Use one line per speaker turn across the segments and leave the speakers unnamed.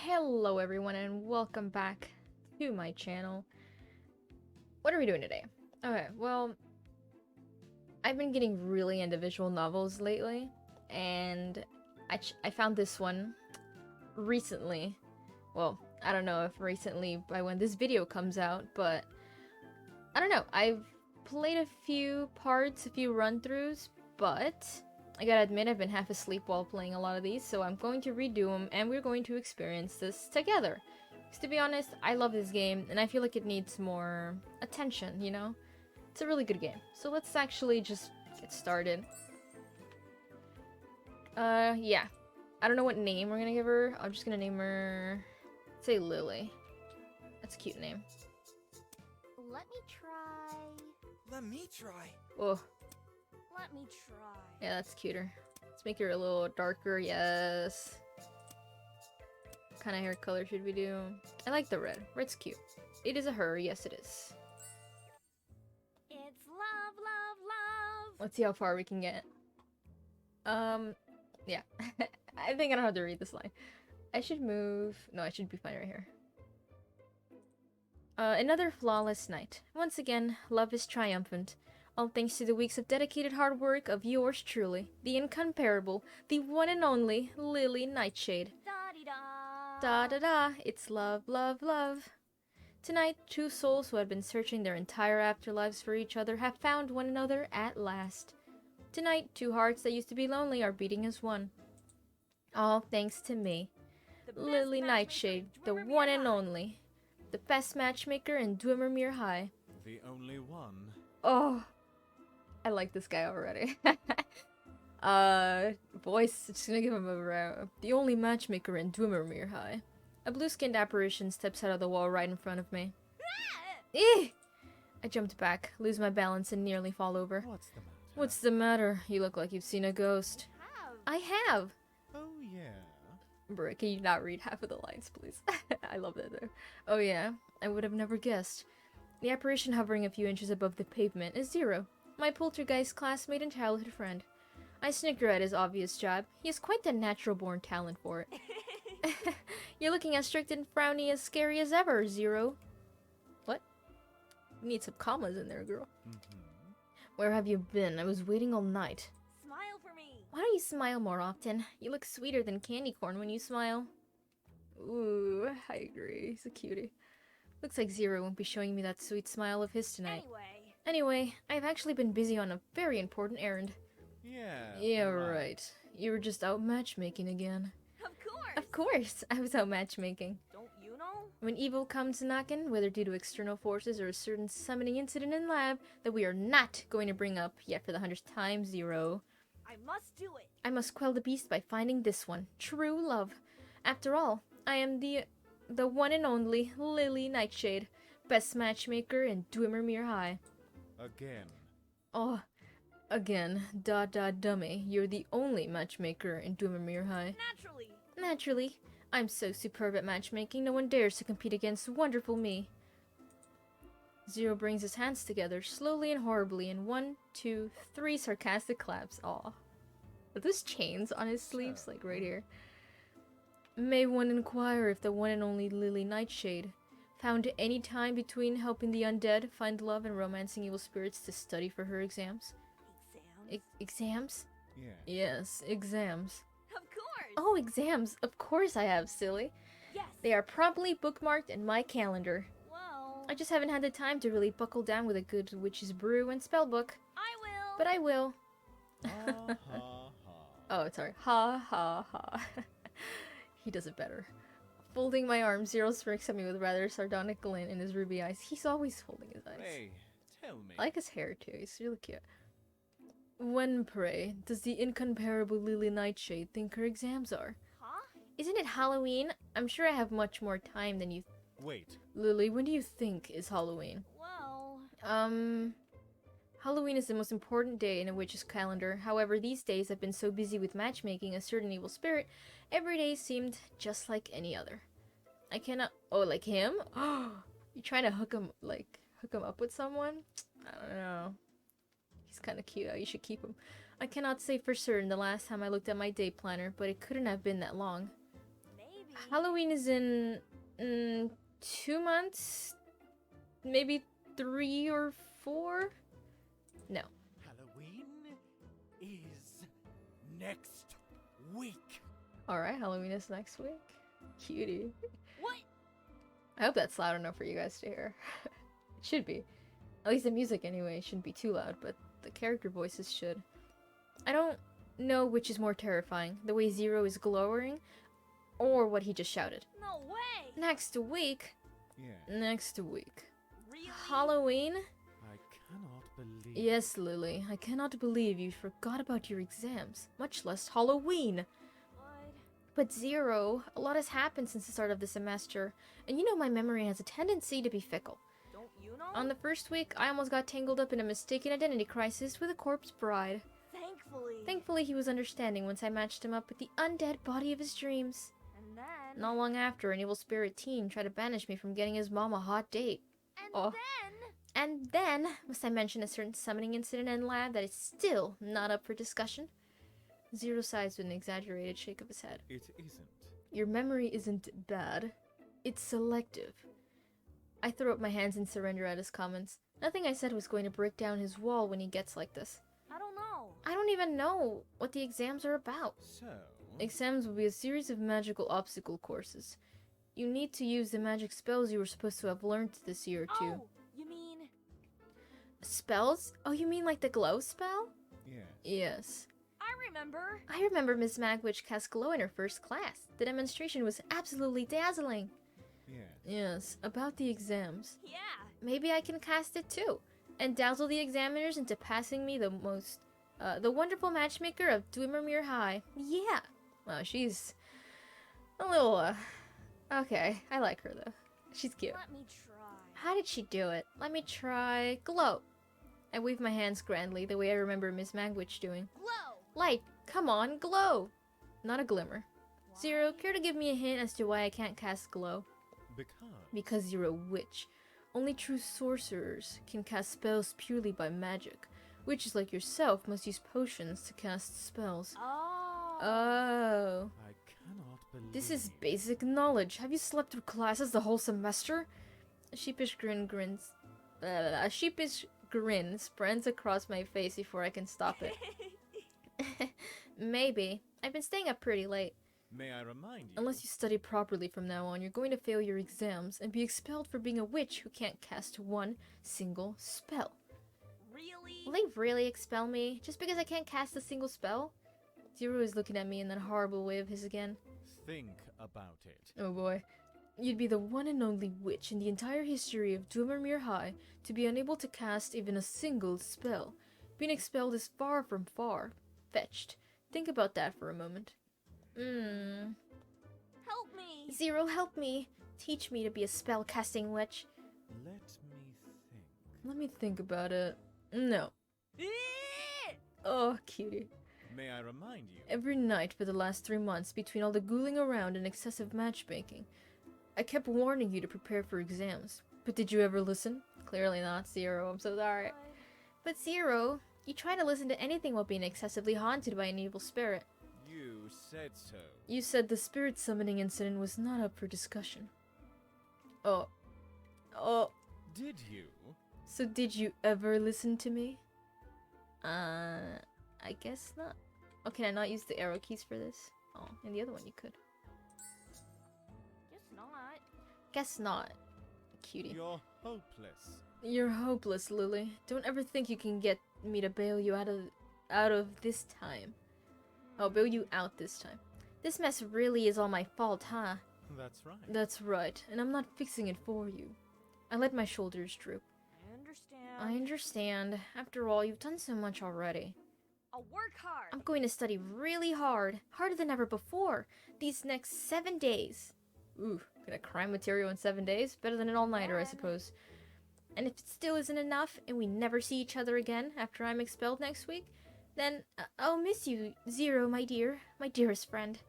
Hello everyone and welcome back to my channel. What are we doing today? Okay, well, I've been getting really into visual novels lately, and I found this one recently. Well, I don't know if recently by when this video comes out, but I don't know. I've played a few parts, a few run-throughs, but I gotta admit I've been half asleep while playing a lot of these, so I'm going to redo them and we're going to experience this together. Because to be honest, I love this game and I feel like it needs more attention, you know? It's a really good game. So let's actually just get started. Yeah. I don't know what name we're gonna give her. I'm just gonna name her... say Lily. That's a cute name.
Let me try.
Let me try.
Oh.
Let me try.
Yeah, that's cuter. Let's make her a little darker, yes. What kind of hair color should we do? I like the red. Red's cute. It is a her, yes it is.
It's love, love, love.
Let's see how far we can get. Yeah. I think I don't have to read this line. I should move... No, I should be fine right here. Another flawless night. Once again, love is triumphant. All thanks to the weeks of dedicated hard work of yours truly, the incomparable, the one and only Lily Nightshade.
Da-dee-da.
Da-da-da, it's love, love, love. Tonight, two souls who had been searching their entire afterlives for each other have found one another at last. Tonight, two hearts that used to be lonely are beating as one. All thanks to me, Lily Nightshade, the one and only, the best matchmaker in Dwimmermere High.
The only one.
Oh, I like this guy already. Voice, just gonna give him a the only matchmaker in Dwimmermere High. A blue-skinned apparition steps out of the wall right in front of me. Eh! I jumped back, lose my balance, and nearly fall over.
What's the matter?
What's the matter? You look like you've seen a ghost. I have!
Oh, yeah.
Bro, can you not read half of the lines, please? I love that though. Oh yeah, I would have never guessed. The apparition hovering a few inches above the pavement is Zero, my poltergeist classmate and childhood friend. I snicker at his obvious job. He has quite the natural-born talent for it. You're looking as strict and frowny as scary as ever, Zero. What? You need some commas in there, girl. Where have you been? I was waiting all night.
Smile for me.
Why don't you smile more often? You look sweeter than candy corn when you smile. Ooh, I agree. He's a cutie. Looks like Zero won't be showing me that sweet smile of his tonight. Anyway, I've actually been busy on a very important errand. Yeah, right. You were just out matchmaking again.
Of course.
Of course, I was out matchmaking.
Don't you know?
When evil comes knocking, whether due to external forces or a certain summoning incident in lab that we are not going to bring up yet for the 100th time, Zero,
I must do it.
I must quell the beast by finding this one, true love. After all, I am the one and only Lily Nightshade, best matchmaker in Dwimmermere High.
Again.
Oh, again, dummy, you're the only matchmaker in Dwimmermere High.
Naturally.
Naturally, I'm so superb at matchmaking, no one dares to compete against wonderful me. Zero brings his hands together, slowly and horribly, in 1, 2, 3 sarcastic claps. Aw. Are those chains on his sleeves? Like right here. May one inquire if the one and only Lily Nightshade found any time between helping the undead find love and romancing evil spirits to study for her exams? Exams?
Yeah.
Yes, exams.
Of course.
Oh, exams. Of course I have, silly.
Yes.
They are promptly bookmarked in my calendar.
Well,
I just haven't had the time to really buckle down with a good witch's brew and spellbook.
I will.
But I will.
Ha ha ha.
Oh, sorry. Ha ha ha. He does it better. Folding my arms, Zero smirks at me with rather sardonic glint in his ruby eyes. He's always folding his eyes.
Hey, tell me.
I like his hair too. He's really cute. When, pray, does the incomparable Lily Nightshade think her exams are?
Huh?
Isn't it Halloween? I'm sure I have much more time than you.
Wait.
Lily, when do you think is Halloween?
Well,
Halloween is the most important day in a witch's calendar. However, these days I've been so busy with matchmaking a certain evil spirit, every day seemed just like any other. I cannot— oh, like him? You trying to hook him up with someone? I don't know. He's kind of cute. You should keep him. I cannot say for certain the last time I looked at my day planner, but it couldn't have been that long.
maybe.
Halloween is in 2 months, maybe 3 or 4. No.
Halloween is next week.
All right, Halloween is next week. Cutie.
What?
I hope that's loud enough for you guys to hear. It should be. At least the music anyway shouldn't be too loud, but the character voices should. I don't know which is more terrifying, the way Zero is glowering, or what he just shouted.
No way.
Next week?
Yeah.
Next week.
Really?
Halloween?
I cannot believe.
Yes, Lily. I cannot believe you forgot about your exams, much less Halloween.
What?
But Zero, a lot has happened since the start of the semester, and you know my memory has a tendency to be fickle.
Don't you know?
On the first week, I almost got tangled up in a mistaken identity crisis with a corpse bride.
Thankfully.
Thankfully, he was understanding once I matched him up with the undead body of his dreams.
And then.
Not long after, an evil spirit teen tried to banish me from getting his mom a hot date.
And
Oh.
then.
And then, must I mention a certain summoning incident in lab that is still not up for discussion? Zero sighs with an exaggerated shake of his head.
It isn't.
Your memory isn't bad. It's selective. I throw up my hands in surrender at his comments. Nothing I said was going to break down his wall when he gets like this.
I don't know.
I don't even know what the exams are about.
So.
Exams will be a series of magical obstacle courses. You need to use the magic spells you were supposed to have learned this year too.
Oh, you mean.
Spells? Oh, you mean like the glow spell?
Yeah.
Yes.
I remember.
I remember Miss Magwitch cast glow in her first class. The demonstration was absolutely dazzling.
Yeah.
Yes, about the exams.
Yeah.
Maybe I can cast it too, and dazzle the examiners into passing me the wonderful matchmaker of Dwimmermere High. Yeah. Wow, she's a little, okay, I like her though. She's cute.
Let me try.
How did she do it? Let me try glow. I wave my hands grandly, the way I remember Miss Magwitch doing.
Glow.
Light, come on, glow! Not a glimmer.
Why?
Zero, care to give me a hint as to why I can't cast glow? Because you're a witch. Only true sorcerers can cast spells purely by magic. Witches like yourself must use potions to cast spells.
Oh.
Oh.
I cannot believe.
This is basic knowledge. Have you slept through classes the whole semester? A sheepish grin spreads across my face before I can stop it. Maybe. I've been staying up pretty late.
May I remind you?
Unless you study properly from now on, you're going to fail your exams and be expelled for being a witch who can't cast one single spell.
Really?
Will they really expel me just because I can't cast a single spell? Zero is looking at me in that horrible way of his again.
Think about it.
Oh boy. You'd be the one and only witch in the entire history of Dwimmermere High to be unable to cast even a single spell. Being expelled is far from far-fetched. Think about that for a moment.
Help me.
Zero, help me. Teach me to be a spell-casting witch.
Let me think.
Let me think about it. No. Oh, cutie.
May I remind you?
Every night for the last 3 months, between all the ghouling around and excessive matchmaking, I kept warning you to prepare for exams. But did you ever listen? Clearly not, Zero. I'm so sorry.
What?
But Zero, you try to listen to anything while being excessively haunted by an evil spirit.
You said so.
You said the spirit summoning incident was not up for discussion. Oh.
Did you?
So did you ever listen to me? I guess not. Oh, can I not use the arrow keys for this? Oh, and the other one you could.
Guess not.
Guess not. Cutie.
You're hopeless.
You're hopeless, Lily. Don't ever think you can get me to bail you out of this time. I'll bail you out this time. This mess really is all my fault, huh?
That's right.
That's right, and I'm not fixing it for you. I let my shoulders droop.
I understand.
I understand. After all, you've done so much already.
I'll work hard.
I'm going to study really hard. Harder than ever before. These next 7 days. Ooh, gonna cram material in 7 days? Better than an all-nighter, I suppose. And if it still isn't enough, and we never see each other again after I'm expelled next week, then I'll miss you, Zero, my dear. My dearest friend.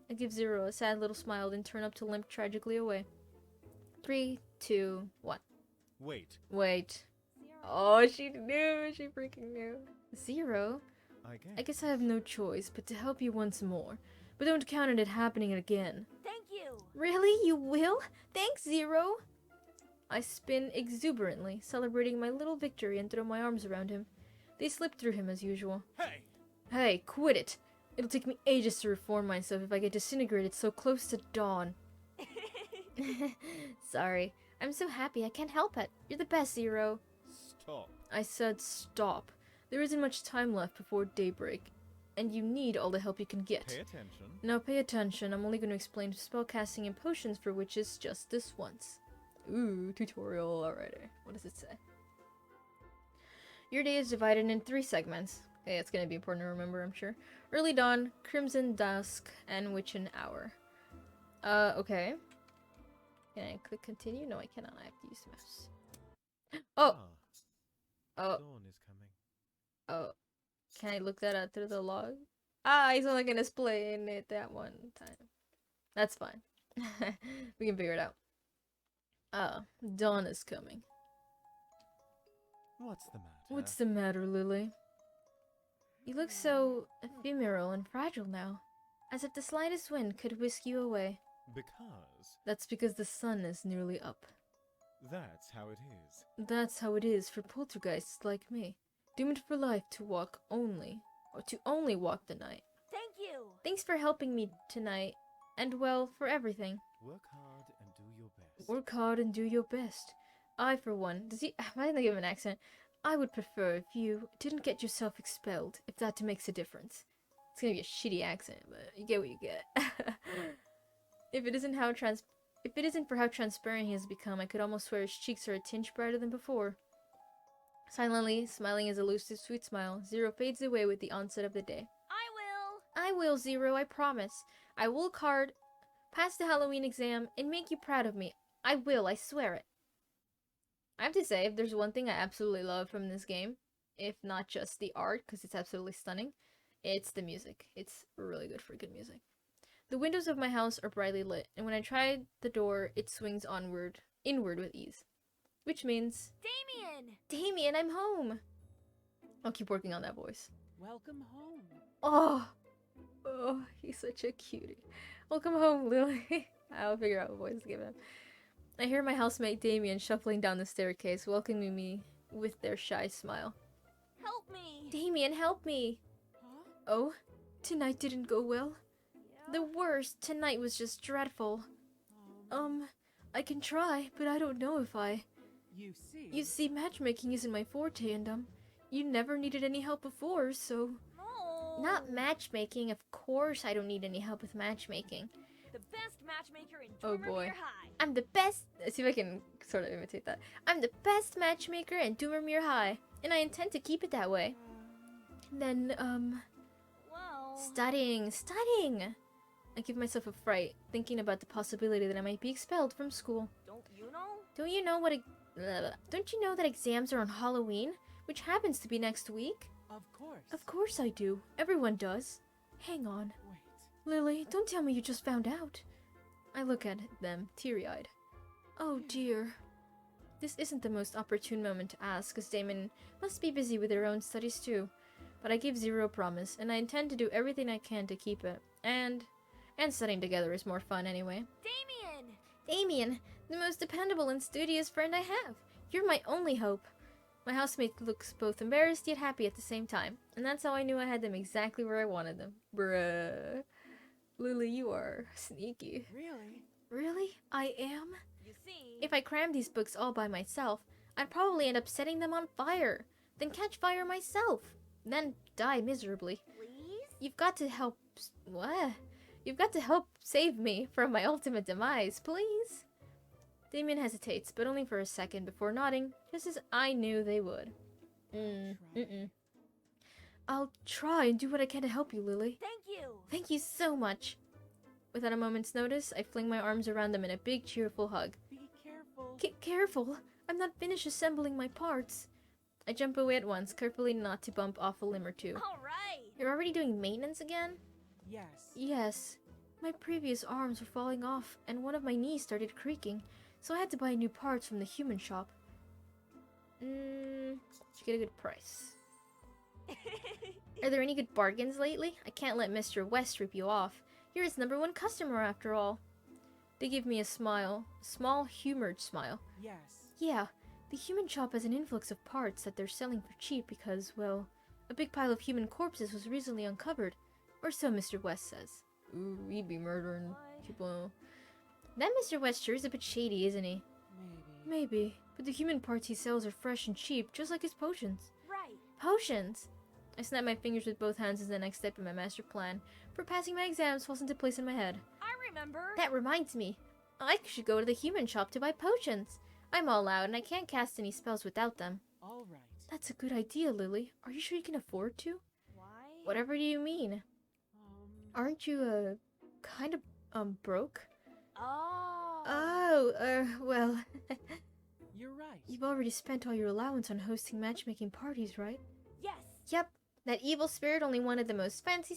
I give Zero a sad little smile, then turn up to limp tragically away. 3, 2, 1.
Wait.
Wait.
Zero.
Oh, she knew. She freaking knew. Zero?
I guess.
I guess I have no choice but to help you once more. But don't count on it happening again.
Thank you.
Really? You will? Thanks, Zero! I spin exuberantly, celebrating my little victory and throw my arms around him. They slip through him as usual.
Hey!
Hey, quit it! It'll take me ages to reform myself if I get disintegrated so close to dawn. Sorry. I'm so happy I can't help it. You're the best, Zero.
Stop.
I said stop. There isn't much time left before daybreak, and you need all the help you can get.
Pay attention.
Now pay attention, I'm only going to explain spellcasting and potions for witches just this once. Ooh, tutorial already. What does it say? Your day is divided in 3 segments. Okay, it's going to be important to remember, I'm sure. Early dawn, crimson dusk, and witchen hour. Okay. Can I click continue? No, I cannot. I have to use the mouse. Oh! Oh.
Dawn is coming.
Oh. Can I look that up through the log? Ah, he's only gonna explain it that one time. That's fine. We can figure it out. Dawn is coming.
What's the matter?
What's the matter, Lily? You look so ephemeral and fragile now, as if the slightest wind could whisk you away.
Because
That's because the sun is nearly up.
that's how it is.
That's how it is for poltergeists like me, doomed for life to walk only, or to only walk the night.
Thank you.
Thanks for helping me tonight, and well, for everything.
Work hard and do your best.
Work hard and do your best. I, for one, I think of an accent. I would prefer if you didn't get yourself expelled, if that makes a difference. It's gonna be a shitty accent, but you get what you get. If it isn't for how transparent he has become, I could almost swear his cheeks are a tinge brighter than before. Silently, smiling his elusive sweet smile, Zero fades away with the onset of the day. I will, Zero, I promise. I will work hard, pass the Halloween exam, and make you proud of me. I will, I swear it. I have to say, if there's one thing I absolutely love from this game, if not just the art, because it's absolutely stunning, it's the music. It's really good for good music. The windows of my house are brightly lit, and when I try the door, it swings inward with ease. Which means...
Damien!
Damien, I'm home! I'll keep working on that voice.
Welcome home.
Oh, he's such a cutie. Welcome home, Lily. I'll figure out what voice to give him. I hear my housemate Damien shuffling down the staircase, welcoming me with their shy smile.
Help me!
Damien, help me!
Huh?
Oh, tonight didn't go well.
Yeah.
The worst. Tonight was just dreadful. I can try, but I don't know if I... You see, matchmaking isn't my forte, and, you never needed any help before, so...
No!
Not matchmaking, of course I don't need any help with matchmaking.
The best matchmaker in
Oh,
Dormermere
boy.
High.
I'm the best... Let's see if I can sort of imitate that. I'm the best matchmaker in Dormermere High, and I intend to keep it that way. Then,
Well...
studying! I give myself a fright, thinking about the possibility that I might be expelled from school.
Don't you know?
Don't you know that exams are on Halloween, which happens to be next week?
Of course.
Of course I do. Everyone does. Hang on.
Wait.
Lily, don't tell me you just found out. I look at them, teary-eyed. Oh dear. This isn't the most opportune moment to ask, as Damon must be busy with their own studies too. But I give Zero a promise, and I intend to do everything I can to keep it. And studying together is more fun anyway.
Damien!
Damien, the most dependable and studious friend I have. You're my only hope. My housemate looks both embarrassed yet happy at the same time, and that's how I knew I had them exactly where I wanted them. Bruh. Lily, you are sneaky.
Really?
Really? I am?
You see...
If I crammed these books all by myself, I'd probably end up setting them on fire, then catch fire myself, then die miserably.
Please?
You've got to help... What? You've got to help save me from my ultimate demise, please? Damien hesitates, but only for a second before nodding, just as I knew they would. I'll try and do what I can to help you, Lily.
Thank you!
Thank you so much. Without a moment's notice, I fling my arms around them in a big, cheerful hug.
Be careful.
Careful! I'm not finished assembling my parts. I jump away at once, carefully not to bump off a limb or two.
Alright!
You're already doing maintenance again?
Yes.
Yes. My previous arms were falling off, and one of my knees started creaking, so I had to buy new parts from the human shop. Did you get a good price? Are there any good bargains lately? I can't let Mr. West rip you off. You're his #1 customer after all. They give me a smile. A small, humored smile.
Yes.
Yeah, the human shop has an influx of parts that they're selling for cheap because, well, a big pile of human corpses was recently uncovered. Or so Mr. West says. Ooh, he'd be murdering
What?
people. That Mr. West sure is a bit shady, isn't he?
Maybe.
Maybe, but the human parts he sells are fresh and cheap, just like his potions.
Right.
Potions! I snap my fingers with both hands as the next step in my master plan for passing my exams falls into place in my head.
I remember.
That reminds me. I should go to the human shop to buy potions. I'm all out and I can't cast any spells without them.
All right.
That's a good idea, Lily. Are you sure you can afford to?
Why?
Whatever do you mean? Aren't you, kind of, broke?
Oh.
Well,
You're right.
you've already spent all your allowance on hosting matchmaking parties, right?
Yes.
Yep, that evil spirit only wanted the most fancy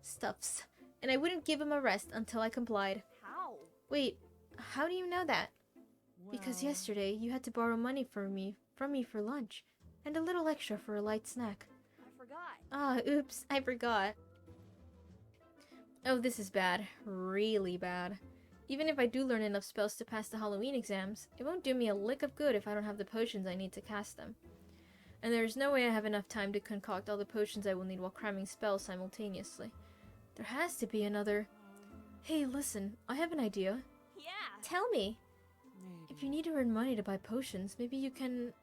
stuffs, and I wouldn't give him a rest until I complied.
How?
Wait, how do you know that? Because
Well,
yesterday you had to borrow money from me for lunch, and a little extra for a light snack.
I forgot.
Ah, oops, I forgot. Oh, this is bad. Really bad. Even if I do learn enough spells to pass the Halloween exams, it won't do me a lick of good if I don't have the potions I need to cast them. And there's no way I have enough time to concoct all the potions I will need while cramming spells simultaneously. There has to be another... Hey, listen, I have an idea.
Yeah.
Tell me!
maybe.
If you need to earn money to buy potions, maybe you can,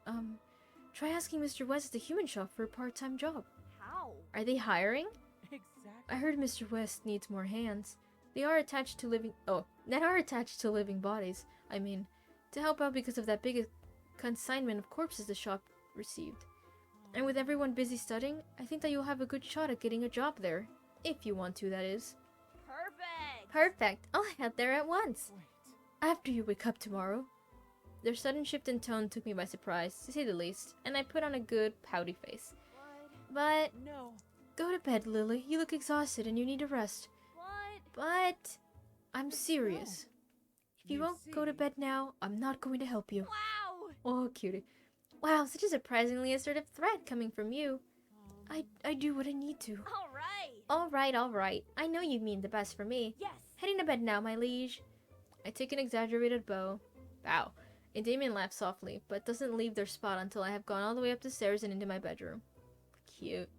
try asking Mr. West at the human shop for a part-time job.
How?
Are they hiring?
Exactly.
I heard Mr. West needs more hands. They are attached to living bodies. I mean, to help out because of that big consignment of corpses the shop received. And with everyone busy studying, I think that you'll have a good shot at getting a job there. If you want to, that is.
Perfect.
Perfect. I'll head there at once.
Wait.
After you wake up tomorrow. Their sudden shift in tone took me by surprise, to say the least, and I put on a good, pouty face.
What?
But,
No.
go to bed, Lily. You look exhausted and you need a rest.
What?
But, I'm serious. If you
You
won't go to
see.
bed now, I'm not going to help you.
Wow.
Oh, cutie. Wow, such a surprisingly assertive threat coming from you. I do what I need to.
All right.
All right. I know you mean the best for me.
Yes.
Heading to bed now, my liege. I take an exaggerated bow. Bow. And Damien laughs softly, but doesn't leave their spot until I have gone all the way up the stairs and into my bedroom. Cute.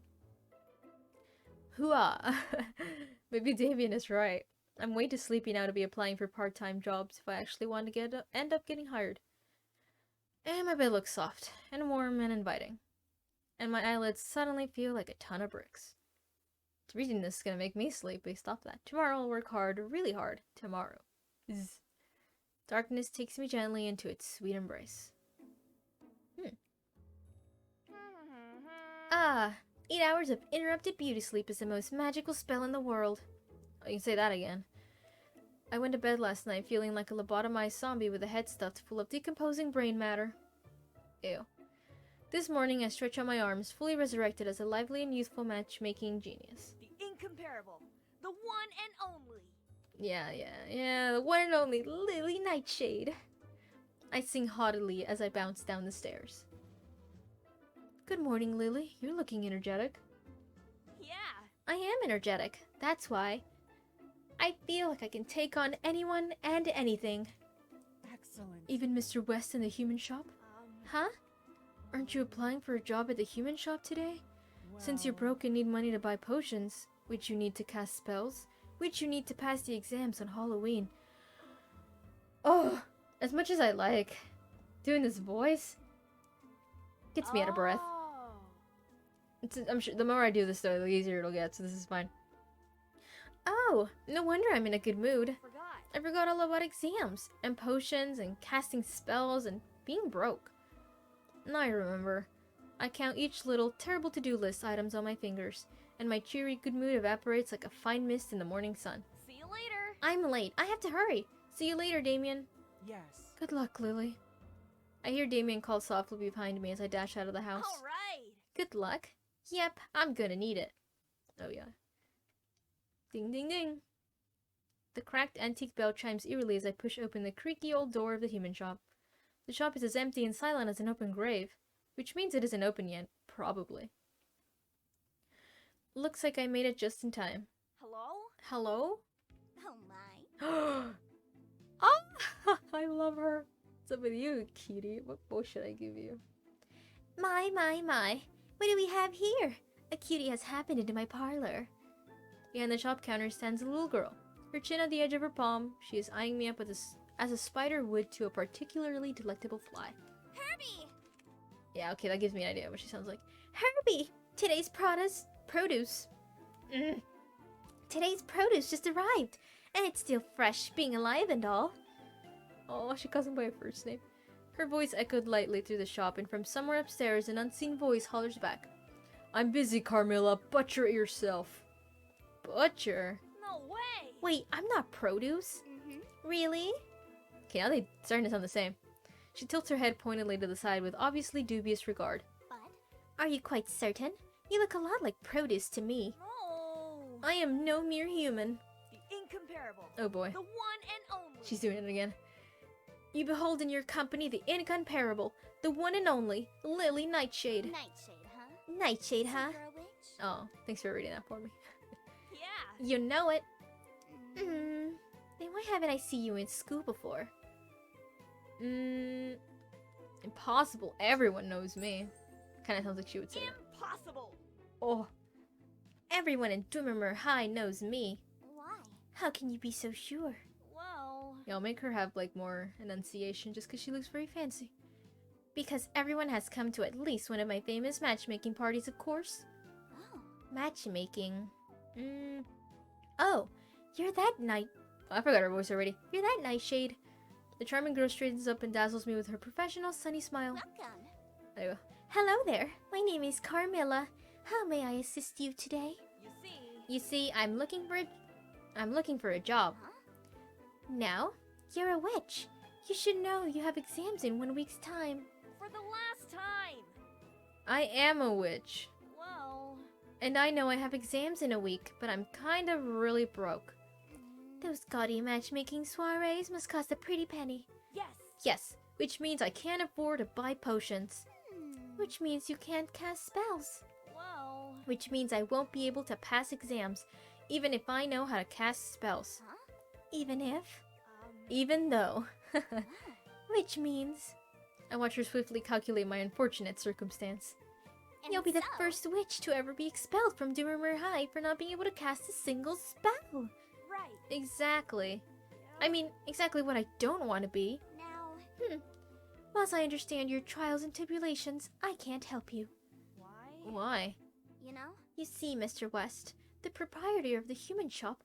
Hooah! Maybe Damien is right. I'm way too sleepy now to be applying for part-time jobs if I actually want to end up getting hired. And my bed looks soft, and warm, and inviting. And my eyelids suddenly feel like a ton of bricks. Reading this is gonna make me sleepy. Stop that. Tomorrow I'll work hard, really hard. Tomorrow. Zzz. Darkness takes me gently into its sweet embrace. Ah, 8 hours of interrupted beauty sleep is the most magical spell in the world. Oh, you can say that again. I went to bed last night feeling like a lobotomized zombie with a head stuffed full of decomposing brain matter. Ew. This morning I stretch out my arms, fully resurrected as a lively and youthful matchmaking genius.
The incomparable. The one and only.
Yeah, the one and only Lily Nightshade. I sing haughtily as I bounce down the stairs. Good morning, Lily. You're looking energetic.
Yeah.
I am energetic. That's why. I feel like I can take on anyone and anything.
Excellent.
Even Mr. West in the human shop? Huh? Aren't you applying for a job at the human shop today? Since you're
Well,
broke and need money to buy potions, which you need to cast spells, which you need to pass the exams on Halloween. Oh, as much as I like doing this voice, gets me out of breath.
Oh.
I'm sure the more I do this, though, the easier it'll get, so this is fine. Oh, no wonder I'm in a good mood.
Forgot.
I forgot all about exams, and potions, and casting spells, and being broke. Now I remember. I count each little, terrible to-do list items on my fingers, and my cheery good mood evaporates like a fine mist in the morning sun.
See you later.
I'm late. I have to hurry. See you later, Damien.
Yes.
Good luck, Lily. I hear Damien call softly behind me as I dash out of the house.
All right.
Good luck. Yep, I'm gonna need it. Oh yeah. Ding ding ding. The cracked antique bell chimes eerily as I push open the creaky old door of the human shop. The shop is as empty and silent as an open grave, which means it isn't open yet, probably. Looks like I made it just in time.
Hello?
Hello?
Oh my.
What's up with you, cutie? What bow should I give you?
My. What do we have here? A cutie has happened into my parlor.
Behind the shop counter stands a little girl. Her chin at the edge of her palm, she is eyeing me up with as a spider would to a particularly delectable fly.
Herbie!
Yeah, okay, that gives me an idea of what she sounds like.
Herbie! Today's produce just arrived. And it's still fresh, being alive and all.
Oh, she calls him by her first name. Her voice echoed lightly through the shop, and from somewhere upstairs, an unseen voice hollers back. I'm busy, Carmilla. Butcher it yourself. Butcher?
No way!
Wait, I'm not produce.
Mm-hmm.
Really?
Okay, now they starting to sound the same. She tilts her head pointedly to the side with obviously dubious regard.
But?
Are you quite certain? You look a lot like produce to me.
No!
I am no mere human.
The incomparable.
Oh boy.
The one and only.
She's doing it again.
You behold in your company the incomparable, the one and only, Lily Nightshade.
Nightshade, huh?
Nightshade, huh?
Secret witch?
Oh, thanks for reading that for me.
Yeah.
You know it. Then why haven't I seen you in school before?
Impossible. Everyone knows me. Kinda sounds like she would say that.
Impossible!
Oh,
Everyone in Dwimmermer High knows me.
Why?
How can you be so sure?
Well...
yeah, I'll make her have, like, more enunciation just because she looks very fancy.
Because everyone has come to at least one of my famous matchmaking parties, of course.
Oh.
Matchmaking. Oh, you're that night.
Oh, I forgot her voice already.
You're that Nightshade.
The charming girl straightens up and dazzles me with her professional, sunny smile.
Welcome.
There you go.
Hello there. My name is Carmilla. How may I assist you today?
You see...
You see, I'm looking for a job.
Huh?
Now, you're a witch. You should know you have exams in 1 week's time.
For the last time!
I am a witch.
Well...
And I know I have exams in a week, but I'm kind of really broke.
Those gaudy matchmaking soirees must cost a pretty penny.
Yes!
Yes, which means I can't afford to buy potions.
Which means you can't cast spells.
Well...
Which means I won't be able to pass exams, even if I know how to cast spells.
Huh?
Even if?
Even though.
Which means
I watch her swiftly calculate my unfortunate circumstance.
And
you'll be the
so-
first witch to ever be expelled from Dwimmermer High for not being able to cast a single spell.
Right.
Exactly.
Yeah.
I mean, exactly what I don't want to be.
Now...
Whilst I understand your trials and tribulations, I can't help you.
Why?
Why?
You know?
You see, Mr. West, the proprietor of the human shop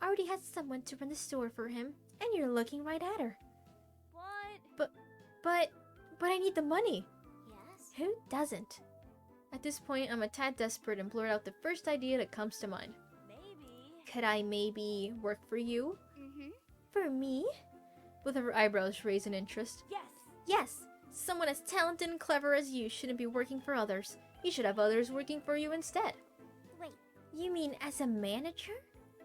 already has someone to run the store for him, and you're looking right at her.
What?
But I need the money.
Yes?
Who doesn't?
At this point, I'm a tad desperate and blurt out the first idea that comes to mind.
Maybe...
Could I maybe work for you?
Mm-hmm.
For me?
Both of her eyebrows raise in interest.
Yes!
Yes. Someone as talented and clever as you shouldn't be working for others.
You should have others working for you instead.
Wait,
You mean as a manager?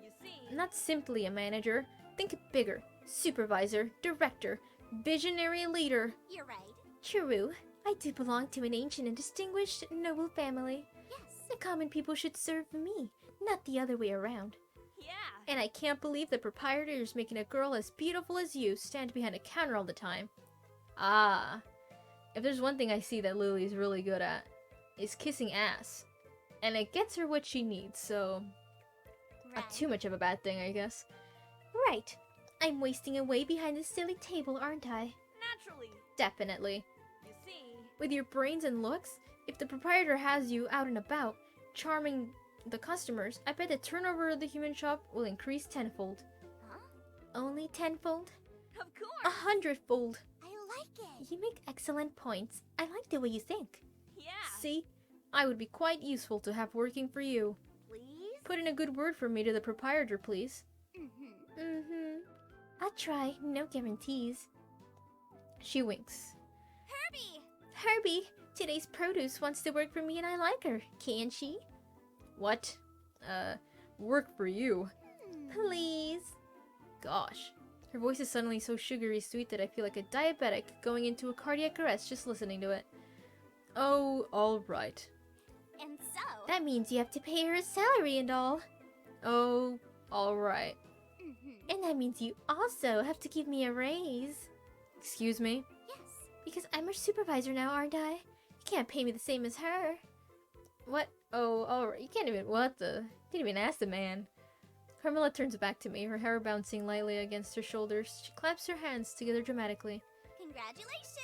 you see...
Not simply a manager. Think bigger. Supervisor, director, visionary leader.
You're right.
True. I do belong to an ancient and distinguished noble family.
Yes.
The common people should serve me, not the other way around.
Yeah.
And I can't believe the proprietor is making a girl as beautiful as you stand behind a counter all the time. Ah. If there's one thing I see that Lily's really good at, is kissing ass. And it gets her what she needs, so... Not too much of a bad thing, I guess.
Right. I'm wasting away behind this silly table, aren't I?
Naturally.
Definitely.
You see...
With your brains and looks, if the proprietor has you out and about, charming the customers, I bet the turnover of the human shop will increase tenfold.
Huh?
Only tenfold?
Of course!
100-fold.
I like it!
You make excellent points. I like the way you think.
Yeah.
See? I would be quite useful to have working for you.
Please?
Put in a good word for me to the proprietor, please.
Mm-hmm.
I'll try. No guarantees.
She winks.
Herbie!
Herbie, today's produce wants to work for me and I like her. Can she?
What? Work for you?
Please.
Gosh. Her voice is suddenly so sugary sweet that I feel like a diabetic going into a cardiac arrest just listening to it. Oh, alright.
And so...
That means you have to pay her a salary and all.
Oh, alright.
Mhm.
And that means you also have to give me a raise.
Excuse me?
Yeah.
Because I'm her supervisor now, aren't I? You can't pay me the same as her.
What? Oh, alright. You can't even. What the? You can't even ask the man. Carmilla turns back to me, her hair bouncing lightly against her shoulders. She claps her hands together dramatically.
Congratulations!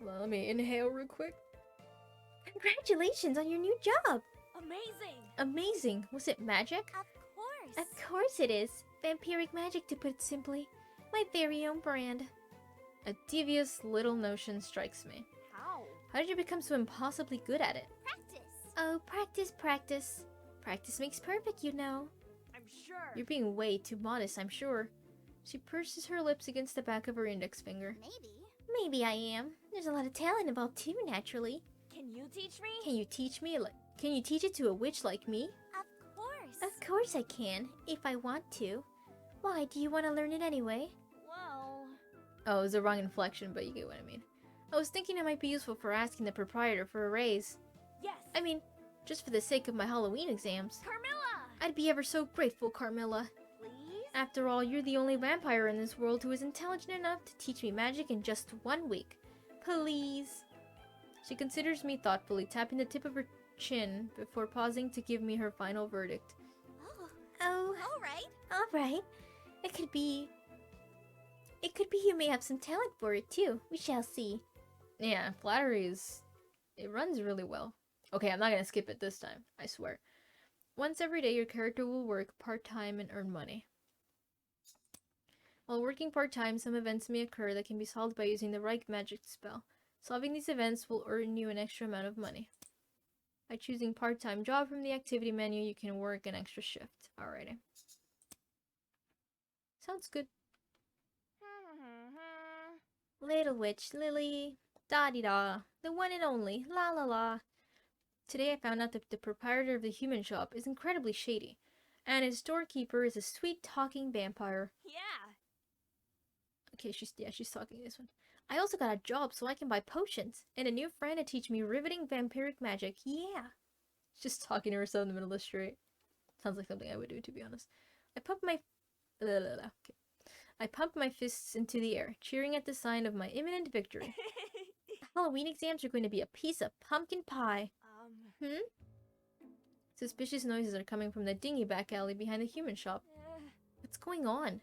Well, let me inhale real quick.
Congratulations on your new job.
Amazing!
Amazing. Was it magic?
Of course!
Of course it is. Vampiric magic, to put it simply. My very own brand.
A devious little notion strikes me.
How?
How did you become so impossibly good at it?
Practice!
Oh, practice, practice. Practice makes perfect, you know.
I'm sure.
You're being way too modest, I'm sure. She purses her lips against the back of her index finger.
Maybe.
Maybe I am. There's a lot of talent involved too, naturally.
Can you teach me?
Can you teach me? Can you teach it to a witch like me?
Of course.
Of course I can, if I want to. Why, do you want to learn it anyway?
Well...
Oh, it was the wrong inflection, but you get what I mean. I was thinking it might be useful for asking the proprietor for a raise.
Yes!
I mean, just for the sake of my Halloween exams.
Carmilla!
I'd be ever so grateful, Carmilla.
Please?
After all, you're the only vampire in this world who is intelligent enough to teach me magic in just 1 week. Please. She considers me thoughtfully, tapping the tip of her chin before pausing to give me her final verdict.
Oh,
Alright.
alright. It could be you may have some talent for it too. We shall see.
Yeah, flattery is... it runs really well. Okay, I'm not gonna skip it this time, I swear. Once every day, your character will work part-time and earn money. While working part-time, some events may occur that can be solved by using the right magic spell. Solving these events will earn you an extra amount of money. By choosing part-time job from the activity menu, you can work an extra shift. Alrighty. Sounds good.
Little witch, Lily.
Da-di-da. The one and only. La-la-la. Today I found out that the proprietor of the human shop is incredibly shady. And his storekeeper is a sweet-talking vampire.
Yeah.
Okay, she's talking this one. I also got a job so I can buy potions. And a new friend to teach me riveting vampiric magic. Yeah. She's just talking to herself in the middle of the street. Sounds like something I would do, to be honest. I pumped my... Okay. I pumped my fists into the air, cheering at the sign of my imminent victory. Halloween exams are going to be a piece of pumpkin pie. Suspicious noises are coming from the dingy back alley behind the human shop. What's going on?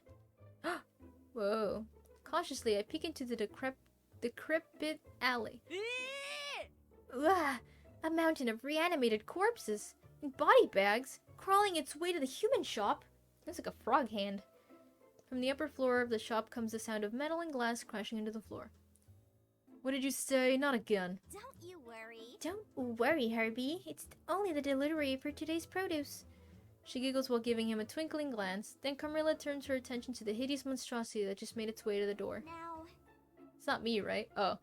Whoa. Cautiously, I peek into the decrepit alley.
Ugh, a mountain of reanimated corpses in body bags crawling its way to the human shop.
That's like a frog hand. From the upper floor of the shop comes the sound of metal and glass crashing into the floor. What did you say? Not again.
Don't you worry.
Don't worry, Herbie. It's only the delivery for today's produce.
She giggles while giving him a twinkling glance. Then Carmilla turns her attention to the hideous monstrosity that just made its way to the door.
Now...
It's not me, right? Oh.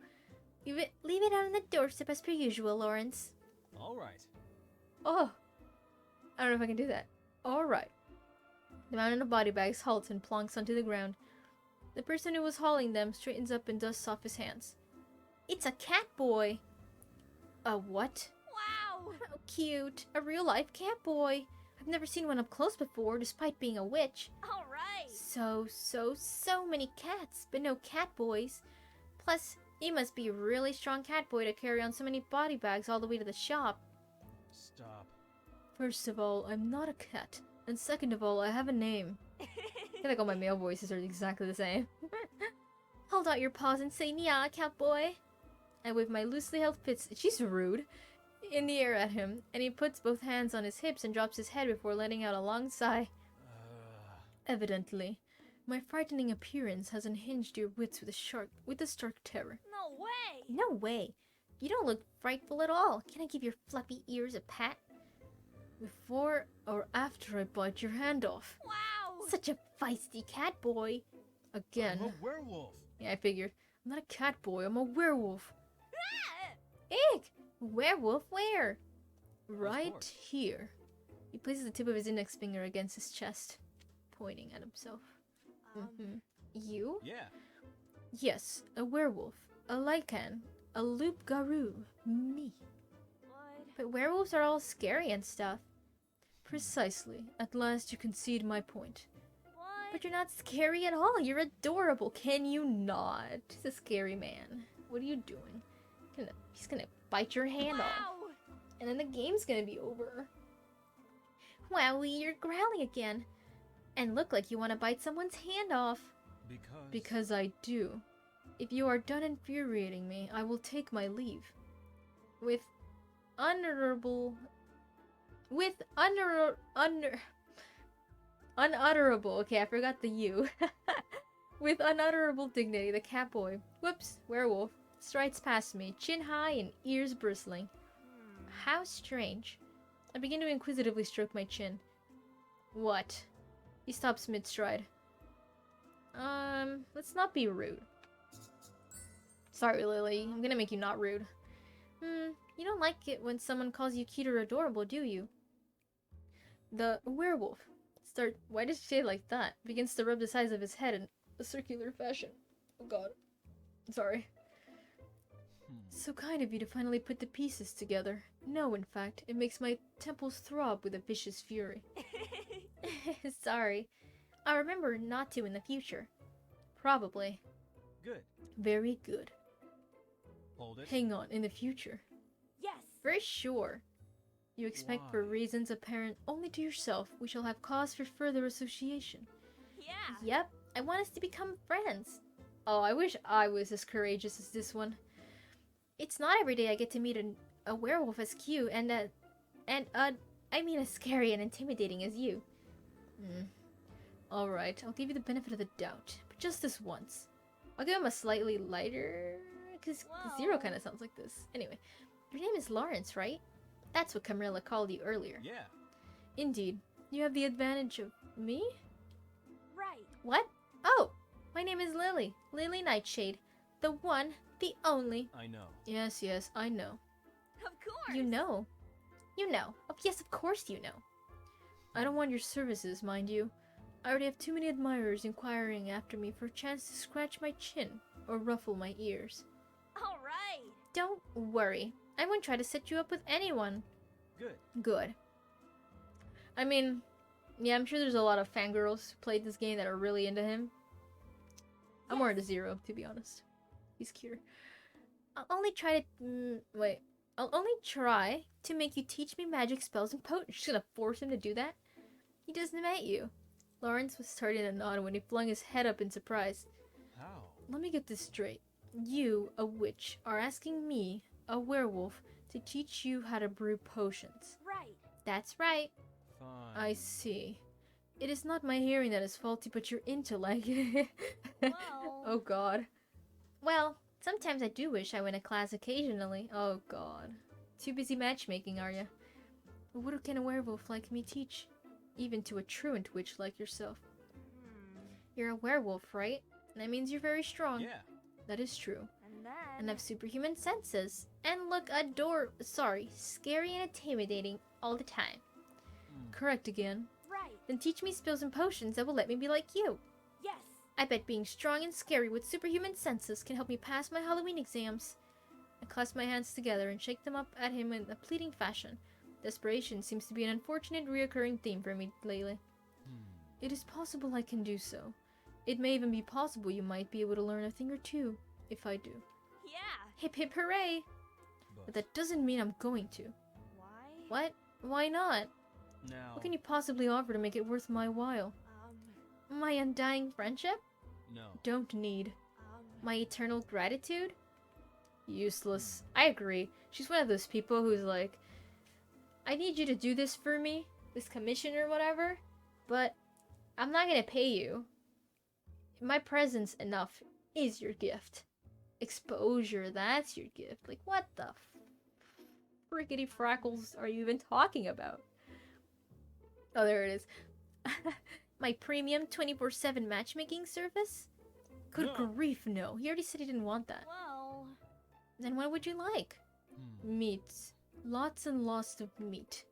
Leave it on the doorstep as per usual, Lawrence.
Alright.
Oh. I don't know if I can do that. Alright. The mountain of body bags halts and plonks onto the ground. The person who was hauling them straightens up and dusts off his hands.
It's a cat boy.
A what?
Wow!
How cute. A real-life cat boy. I've never seen one up close before, despite being a witch.
Alright!
So many cats, but no cat boys. Plus, he must be a really strong cat boy to carry on so many body bags all the way to the shop.
Stop.
First of all, I'm not a cat. And second of all, I have a name. I feel like all my male voices are exactly the same.
Hold out your paws and say, "Nya, cat boy."
I wave my loosely held fists, she's rude, in the air at him, and he puts both hands on his hips and drops his head before letting out a long sigh. Evidently, my frightening appearance has unhinged your wits with a stark terror.
No way!
No way. You don't look frightful at all. Can I give your fluffy ears a pat?
Before or after I bite your hand off.
Wow!
Such a feisty cat boy.
Again.
I'm a werewolf.
Yeah, I figured. I'm not a cat boy, I'm a werewolf.
Eek! Werewolf where?
Right
course.
here. He places the tip of his index finger against his chest, pointing at himself. You?
Yeah.
Yes, a werewolf, a lycan, a loup-garou, me.
What?
But werewolves are all scary and stuff.
Precisely. At last you concede my point.
What?
But you're not scary at all. You're adorable.
Can you not? He's a scary man. What are you doing? He's gonna bite your hand off.
Wow!
And then the game's gonna be over.
Wowie, you're growling again. And look like you want to bite someone's hand off.
Because I do. If you are done infuriating me, I will take my leave. With unutterable, okay, I forgot the U. With unutterable dignity, the cat boy, whoops, werewolf, strides past me, chin high and ears bristling. How strange. I begin to inquisitively stroke my chin. What? He stops mid-stride. Let's not be rude. Sorry, Lily. I'm gonna make you not rude. You don't like it when someone calls you cute or adorable, do you? The werewolf why did she say it like that? Begins to rub the sides of his head in a circular fashion. Oh god. Sorry. So kind of you to finally put the pieces together. No, in fact, it makes my temples throb with a vicious fury. Sorry. I'll remember not to in the future. Probably.
Good.
Very good.
Hold it.
Hang on, in the future.
Yes!
For sure. You expect for
Why?
reasons apparent only to yourself we shall have cause for further association.
Yeah!
Yep, I want us to become friends.
Oh, I wish I was as courageous as this one.
It's not every day I get to meet a werewolf as cute and as scary and intimidating as you.
Alright, I'll give you the benefit of the doubt. But just this once. I'll give him a slightly lighter... Because Zero
Whoa.
kind of sounds like this. Anyway.
Your name is Lawrence, right?
That's what Camilla called you earlier.
Yeah.
Indeed. You have the advantage of me?
Right!
What? Oh, my name is Lily. Lily Nightshade. The one, the only.
I know.
Yes, I know.
Of course!
You know. You know. Oh, yes, of course you know.
I don't want your services, mind you. I already have too many admirers inquiring after me for a chance to scratch my chin or ruffle my ears.
Alright!
Don't worry. I won't try to set you up with anyone.
Good.
Good. I mean, yeah, I'm sure there's a lot of fangirls who played this game that are really into him. I'm more into Zero, to be honest. He's cuter.
I'll only try to make you teach me magic spells and potions.
She's gonna force him to do that? He doesn't met you. Lawrence was starting to nod when he flung his head up in surprise.
How?
Let me get this straight. You, a witch, are asking me, a werewolf, to teach you how to brew potions.
Right!
That's right.
Fine.
I see. It is not my hearing that is faulty, but your intellect.
Well...
Oh god.
Well, sometimes I do wish I went to class occasionally.
Oh god. Too busy matchmaking, are you? What can a werewolf like me teach? Even to a truant witch like yourself. You're a werewolf, right? That means you're very strong.
Yeah.
That is true.
And then...
And have superhuman senses. And look scary and intimidating all the time.
Correct again.
Right!
Then teach me spells and potions that will let me be like you.
Yes!
I bet being strong and scary with superhuman senses can help me pass my Halloween exams.
I clasp my hands together and shake them up at him in a pleading fashion. Desperation seems to be an unfortunate reoccurring theme for me lately. It is possible I can do so. It may even be possible you might be able to learn a thing or two, if I do.
Yeah!
Hip hip hooray!
But that doesn't mean I'm going to.
Why?
What?
Why not?
Now.
What can you possibly offer to make it worth my while?
My undying friendship?
No.
Don't need.
My eternal gratitude?
Useless. I agree. She's one of those people who's like, I need you to do this for me, this commission or whatever, but I'm not gonna pay you. My presence enough is your gift. Exposure, that's your gift. Like, what the frickety frackles are you even talking about? Oh, there it is.
My premium 24/7 matchmaking service?
Good
No.
grief, no. He already said he didn't want that.
Well...
Then what would you like?
Meat. Lots and lots of meat.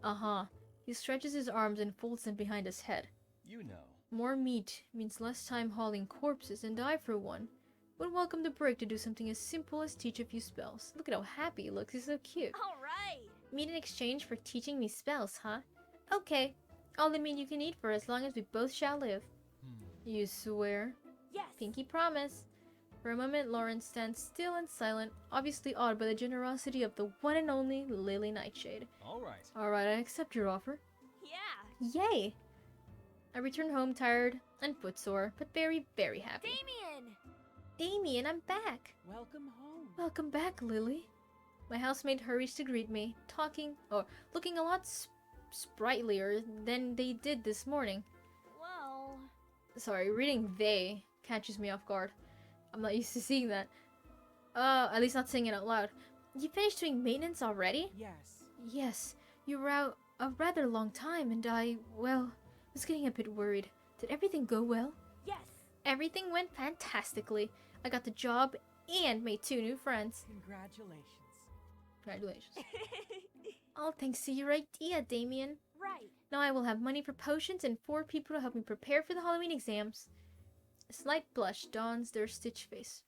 Uh-huh. He stretches his arms and folds them behind his head.
You know.
More meat means less time hauling corpses, and I, for one, would welcome the break to do something as simple as teach a few spells. Look at how happy he looks. He's so cute.
Alright!
Meat in exchange for teaching me spells, huh? Okay. All the meat you can eat for as long as we both shall live.
You swear?
Yes!
Pinky promise. For a moment, Lawrence stands still and silent, obviously awed by the generosity of the one and only Lily Nightshade.
All right.
Alright, I accept your offer.
Yeah.
Yay! I return home tired and footsore, but very, very happy.
Damien!
Damien, I'm back!
Welcome home.
Welcome back, Lily. My housemate hurries to greet me, looking a lot sprightlier than they did this morning.
Well,
Sorry, reading they catches me off guard. I'm not used to seeing that. At least not saying it out loud. You finished doing maintenance already?
Yes.
Yes, you were out a rather long time and I, well, was getting a bit worried. Did everything go well?
yes.
Everything went fantastically. I got the job and made 2 new friends.
Congratulations.
Congratulations. All thanks to your idea, Damien.
Right.
Now I will have money for potions and 4 people to help me prepare for the Halloween exams. A slight blush dawns their stitch face.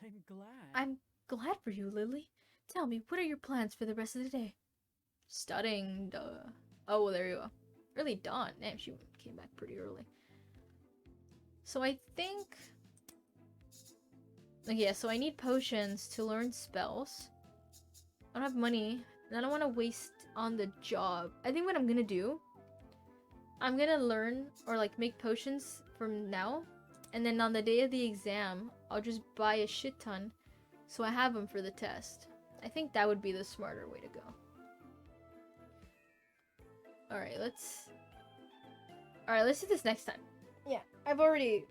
I'm glad.
I'm glad for you, Lily. Tell me, what are your plans for the rest of the day? Studying, duh. Oh, well, there you go. Early dawn. Damn, she came back pretty early. So I think... Okay, yeah, so I need potions to learn spells. I don't have money, and I don't want to waste on the job. I think what I'm gonna do, I'm gonna learn, or like make potions from now, and then on the day of the exam, I'll just buy a shit ton, so I have them for the test. I think that would be the smarter way to go. Alright, let's do this next time. Yeah, I've already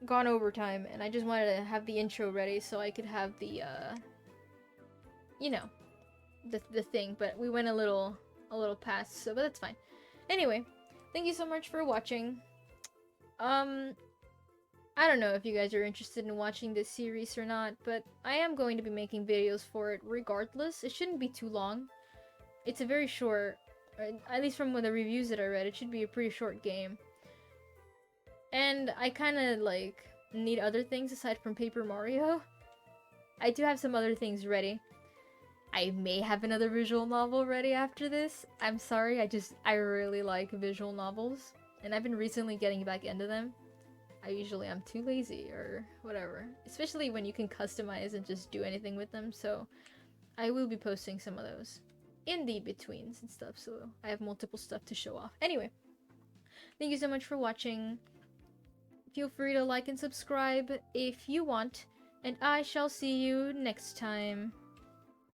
gone over time, and I just wanted to have the intro ready so I could have the, you know, the thing, but we went a little past, so, but that's fine. Anyway, thank you so much for watching. I don't know if you guys are interested in watching this series or not, but I am going to be making videos for it regardless. It shouldn't be too long. It's a very short, at least from the reviews that I read, it should be a pretty short game. And I kind of, like, need other things aside from Paper Mario. I do have some other things ready. I may have another visual novel ready after this. I'm sorry, I really like visual novels. And I've been recently getting back into them. I usually am too lazy or whatever. Especially when you can customize and just do anything with them. So I will be posting some of those in the betweens and stuff. So I have multiple stuff to show off. Anyway, thank you so much for watching. Feel free to like and subscribe if you want. And I shall see you next time.